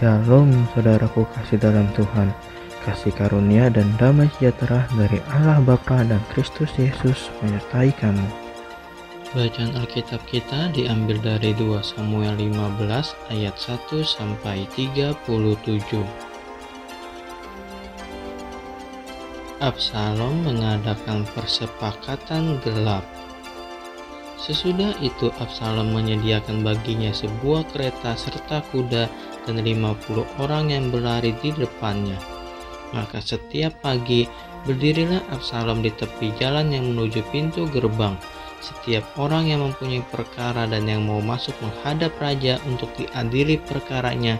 Shalom saudaraku kasih dalam Tuhan, kasih karunia dan damai sejahtera dari Allah Bapa dan Kristus Yesus menyertai kamu. Bacaan Alkitab kita diambil dari 2 Samuel 15 ayat 1 sampai 37. Absalom mengadakan persepakatan gelap. Sesudah itu Absalom menyediakan baginya sebuah kereta serta kuda dan 50 orang yang berlari di depannya. Maka setiap pagi berdirilah Absalom di tepi jalan yang menuju pintu gerbang. Setiap orang yang mempunyai perkara dan yang mau masuk menghadap raja untuk diadili perkaranya,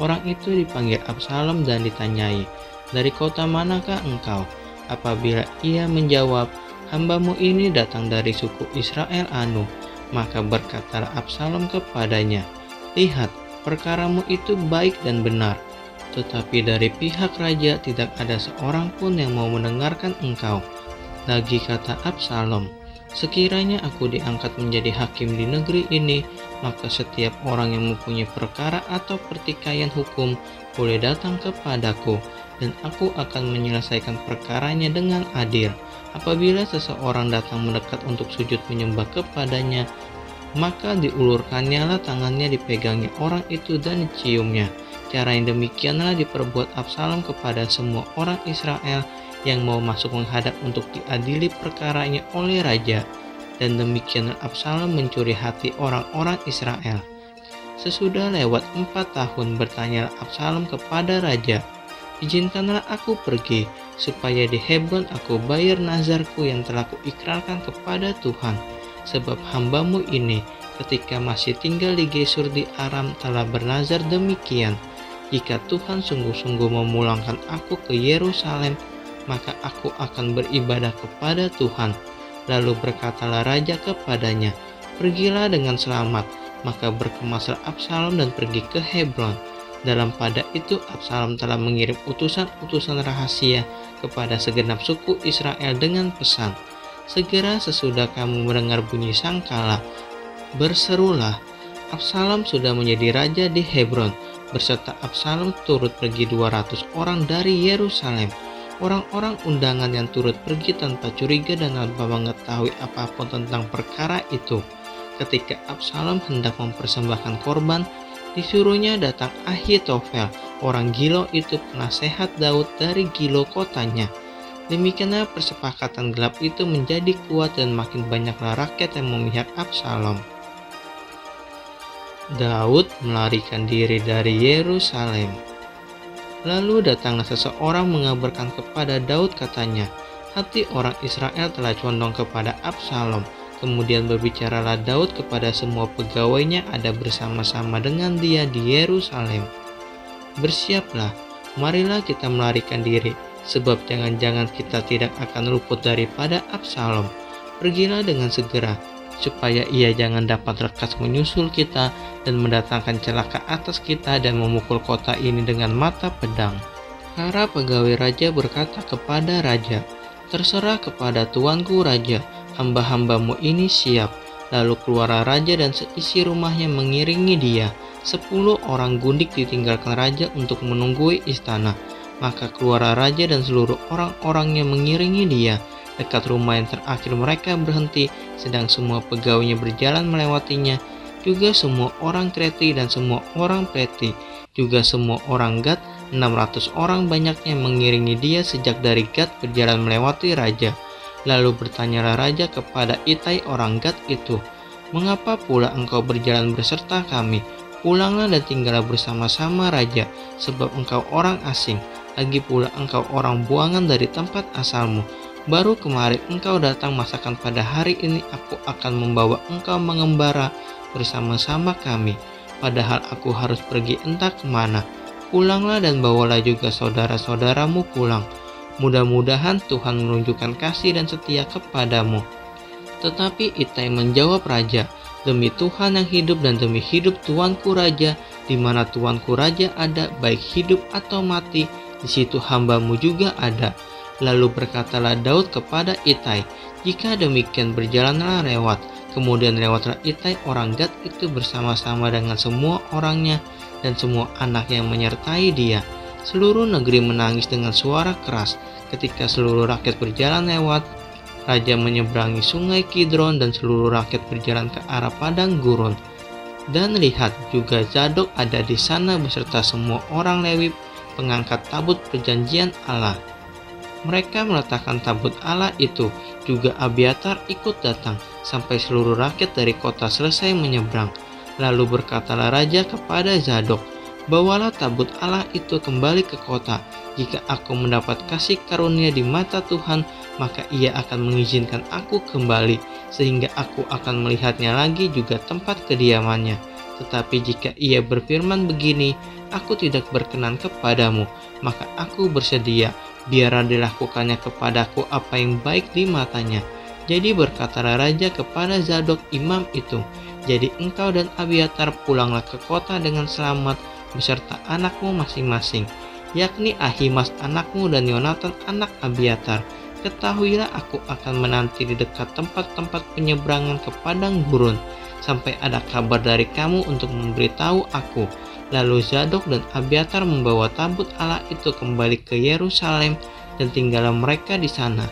orang itu dipanggil Absalom dan ditanyai, "Dari kota manakah engkau?" Apabila ia menjawab, "Hambamu ini datang dari suku Israel anu," maka berkatalah Absalom kepadanya, "Lihat, perkaramu itu baik dan benar, tetapi dari pihak raja tidak ada seorang pun yang mau mendengarkan engkau." Lagi kata Absalom, "Sekiranya aku diangkat menjadi hakim di negeri ini, maka setiap orang yang mempunyai perkara atau pertikaian hukum boleh datang kepadaku, dan aku akan menyelesaikan perkaranya dengan adil. Apabila seseorang datang mendekat untuk sujud menyembah kepadanya, maka diulurkannyalah tangannya dipegangi orang itu dan diciumnya." Cara yang demikianlah diperbuat Absalom kepada semua orang Israel yang mau masuk menghadap untuk diadili perkaranya oleh raja. Dan demikianlah Absalom mencuri hati orang-orang Israel. Sesudah lewat 4 tahun bertanyalah Absalom kepada raja, "Izinkanlah aku pergi, supaya di Hebron aku bayar nazarku yang telah kuikrarkan kepada Tuhan. Sebab hambamu ini ketika masih tinggal di Gesur di Aram telah bernazar demikian, jika Tuhan sungguh-sungguh memulangkan aku ke Yerusalem, maka aku akan beribadah kepada Tuhan." Lalu berkatalah raja kepadanya, "Pergilah dengan selamat." Maka berkemaslah Absalom dan pergi ke Hebron. Dalam pada itu Absalom telah mengirim utusan-utusan rahasia kepada segenap suku Israel dengan pesan, "Segera sesudah kamu mendengar bunyi sangkala, berserulah, Absalom sudah menjadi raja di Hebron." Berserta Absalom turut pergi 200 orang dari Yerusalem. Orang-orang undangan yang turut pergi tanpa curiga dan tanpa mengetahui apapun tentang perkara itu. Ketika Absalom hendak mempersembahkan korban, disuruhnya datang Ahitofel, orang Gilo itu penasehat Daud dari Gilo kotanya. Demikianlah persepakatan gelap itu menjadi kuat dan makin banyaklah rakyat yang memihak Absalom. Daud melarikan diri dari Yerusalem. Lalu datanglah seseorang mengabarkan kepada Daud, katanya, "Hati orang Israel telah condong kepada Absalom." Kemudian berbicaralah Daud kepada semua pegawainya ada bersama-sama dengan dia di Yerusalem, "Bersiaplah, marilah kita melarikan diri, sebab jangan-jangan kita tidak akan luput daripada Absalom. Pergilah dengan segera, supaya ia jangan dapat lekas menyusul kita dan mendatangkan celaka atas kita dan memukul kota ini dengan mata pedang." Para pegawai raja berkata kepada raja, "Terserah kepada tuanku raja, hamba-hambamu ini siap." Lalu keluarlah raja dan seisi rumahnya mengiringi dia. 10 orang gundik ditinggalkan raja untuk menunggui istana. Maka keluarlah raja dan seluruh orang-orangnya mengiringi dia. Dekat rumah yang terakhir mereka berhenti, sedang semua pegawainya berjalan melewatinya. Juga semua orang Kreti dan semua orang Pleti, juga semua orang Gad, 600 orang banyaknya mengiringi dia sejak dari Gad berjalan melewati raja. Lalu bertanyalah raja kepada Itai orang Gad itu, "Mengapa pula engkau berjalan berserta kami? Pulanglah dan tinggallah bersama-sama raja, sebab engkau orang asing, lagi pula engkau orang buangan dari tempat asalmu. Baru kemarin engkau datang masakan pada hari ini aku akan membawa engkau mengembara bersama-sama kami, padahal aku harus pergi entah kemana. Pulanglah dan bawalah juga saudara-saudaramu pulang. Mudah-mudahan Tuhan menunjukkan kasih dan setia kepadamu." Tetapi Itai menjawab raja, "Demi Tuhan yang hidup dan demi hidup tuanku raja, di mana tuanku raja ada, baik hidup atau mati, di situ hambamu juga ada." Lalu berkatalah Daud kepada Itai, "Jika demikian berjalanlah lewat." Kemudian lewatlah Itai orang Gad itu bersama-sama dengan semua orangnya dan semua anak yang menyertai dia. Seluruh negeri menangis dengan suara keras ketika seluruh rakyat berjalan lewat. Raja menyeberangi sungai Kidron dan seluruh rakyat berjalan ke arah padang gurun. Dan lihat, juga Zadok ada di sana beserta semua orang Lewi pengangkat tabut perjanjian Allah. Mereka meletakkan tabut Allah itu. Juga Abiatar ikut datang sampai seluruh rakyat dari kota selesai menyeberang. Lalu berkatalah raja kepada Zadok, "Bawalah tabut Allah itu kembali ke kota. Jika aku mendapat kasih karunia di mata Tuhan, maka ia akan mengizinkan aku kembali, sehingga aku akan melihatnya lagi juga tempat kediamannya. Tetapi jika ia berfirman begini, aku tidak berkenan kepadamu, maka aku bersedia, biarlah dilakukannya kepadaku apa yang baik di matanya." Jadi berkatalah raja kepada Zadok imam itu, "Jadi engkau dan Abiatar pulanglah ke kota dengan selamat beserta anakmu masing-masing, yakni Ahimas anakmu dan Yonatan anak Abiatar. Ketahuilah aku akan menanti di dekat tempat-tempat penyeberangan ke padang gurun, sampai ada kabar dari kamu untuk memberitahu aku." Lalu Zadok dan Abiatar membawa tabut Allah itu kembali ke Yerusalem dan tinggallah mereka di sana.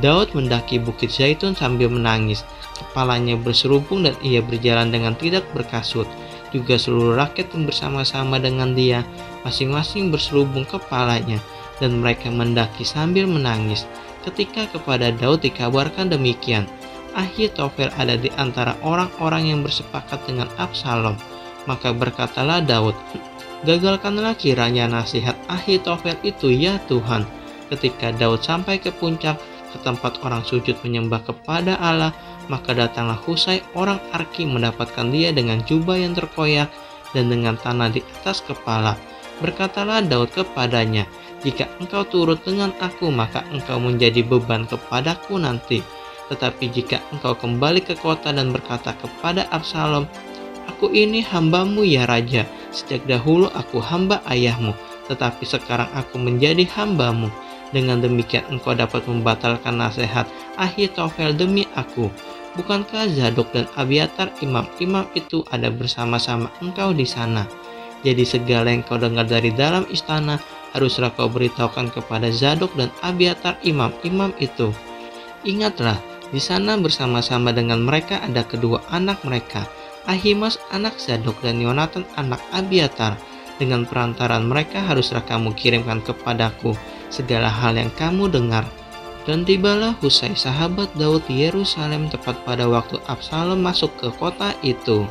Daud mendaki bukit Zaitun sambil menangis, kepalanya berserubung dan ia berjalan dengan tidak berkasut. Juga seluruh rakyat yang bersama-sama dengan dia, masing-masing berserubung kepalanya, dan mereka mendaki sambil menangis. Ketika kepada Daud dikabarkan demikian, Ahitofel ada di antara orang-orang yang bersepakat dengan Absalom. Maka berkatalah Daud, "Gagalkanlah kiranya nasihat Ahitofel itu ya Tuhan." Ketika Daud sampai ke puncak, ke tempat orang sujud menyembah kepada Allah, maka datanglah Husai orang Arki mendapatkan dia dengan jubah yang terkoyak dan dengan tanah di atas kepala. Berkatalah Daud kepadanya, "Jika engkau turut dengan aku, maka engkau menjadi beban kepadaku nanti. Tetapi jika engkau kembali ke kota dan berkata kepada Absalom, 'Aku ini hambamu ya raja, sejak dahulu aku hamba ayahmu, tetapi sekarang aku menjadi hambamu,' dengan demikian engkau dapat membatalkan nasihat Ahitofel demi aku. Bukankah Zadok dan Abiatar imam-imam itu ada bersama-sama engkau di sana? Jadi segala yang kau dengar dari dalam istana, haruslah kau beritahukan kepada Zadok dan Abiatar imam-imam itu. Ingatlah, di sana bersama-sama dengan mereka ada kedua anak mereka, Ahimas anak Zadok dan Yonatan anak Abiatar. Dengan perantaran mereka haruslah kamu kirimkan kepadaku segala hal yang kamu dengar." Dan tibalah Husai sahabat Daud di Yerusalem tepat pada waktu Absalom masuk ke kota itu.